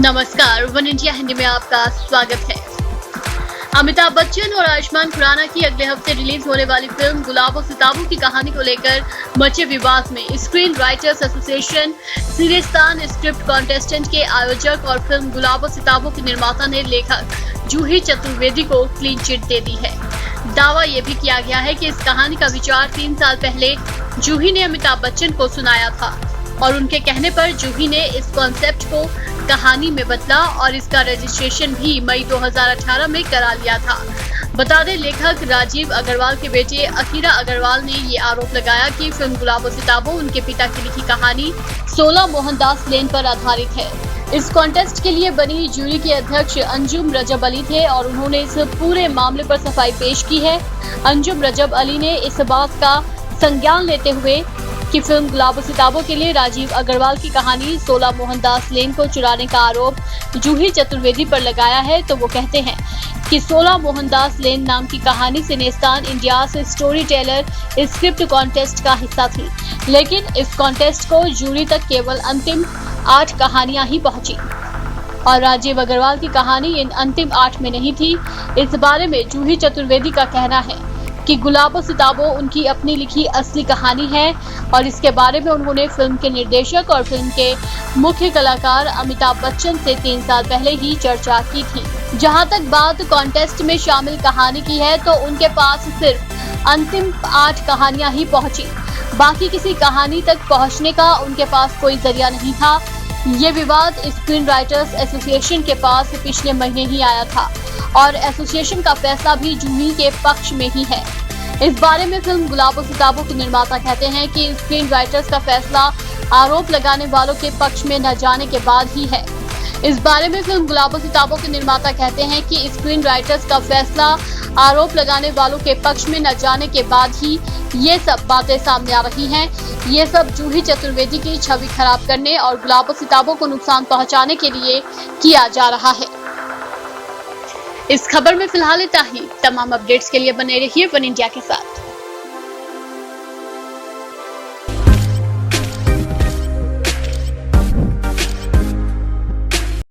नमस्कार, one India Hindi में आपका स्वागत है। अमिताभ बच्चन और आयुष्मान खुराना की अगले हफ्ते रिलीज होने वाली फिल्म गुलाब और सिताबों की कहानी को लेकर मचे विवाद में screen writers association Cinestaan script contestant के आयोजक और फिल्म गुलाब और सिताबों के निर्माता ने लेखक जूही चतुर्वेदी को क्लीन चिट दे दी है। दावा यह भी किया गया है कि इस कहानी का विचार 3 साल पहले जूही ने अमिताभ बच्चन को सुनाया था और उनके कहने पर जूही ने इस कॉन्सेप्ट को कहानी में बदला और इसका रजिस्ट्रेशन भी मई 2018 में करा लिया था। बता दें, लेखक राजीव अग्रवाल के बेटे अकीरा अग्रवाल ने ये आरोप लगाया कि फिल्म गुलाब और सिताबों उनके पिता की लिखी कहानी 16 मोहनदास लेन पर आधारित है। इस कॉन्टेस्ट के लिए बनी जूरी के अध्यक्ष अंजुम रजब अली थे और उन्होंने इस पूरे मामले पर सफाई पेश की है। अंजुम रजब अली ने इस बात का संज्ञान लेते हुए कि फिल्म गुलाब और सिताबों के लिए राजीव अग्रवाल की कहानी 16 मोहनदास लेन को चुराने का आरोप जूही चतुर्वेदी पर लगाया है, तो वो कहते हैं कि 16 मोहनदास लेन नाम की कहानी सिनेस्तान इंडिया से स्टोरी टेलर स्क्रिप्ट कॉन्टेस्ट का हिस्सा थी, लेकिन इस कॉन्टेस्ट को जूरी तक केवल अंतिम 8 कहानियां ही पहुंची और राजीव अग्रवाल की कहानी इन अंतिम 8 में नहीं थी। इस बारे में जूही चतुर्वेदी का कहना है कि गुलाब और सिताबों उनकी अपनी लिखी असली कहानी है और इसके बारे में उन्होंने फिल्म के निर्देशक और फिल्म के मुख्य कलाकार अमिताभ बच्चन से 3 साल पहले ही चर्चा की थी। जहां तक बात कॉन्टेस्ट में शामिल कहानी की है, तो उनके पास सिर्फ अंतिम 8 कहानियां ही पहुंची, बाकी किसी कहानी तक पहुंचने का उनके पास कोई जरिया नहीं था। ये विवाद स्क्रीन राइटर्स एसोसिएशन के पास पिछले महीने ही आया था और एसोसिएशन का फैसला भी जूही के पक्ष में ही है। इस बारे में फिल्म गुलाब और सिताबों के निर्माता कहते हैं कि स्क्रीन राइटर्स का फैसला आरोप लगाने वालों के पक्ष में न जाने के बाद ही है। इस बारे में फिल्म गुलाब और सिताबों के निर्माता कहते हैं कि स्क्रीन राइटर्स का फैसला आरोप लगाने वालों के पक्ष में न जाने के बाद ही ये सब बातें सामने आ रही हैं। ये सब जूही चतुर्वेदी की छवि खराब करने और गुलाब और सिताबों को नुकसान पहुंचाने के लिए किया जा रहा है। इस खबर में फिलहाल इतना ही। तमाम अपडेट्स के लिए बने रहिए वन इंडिया के साथ।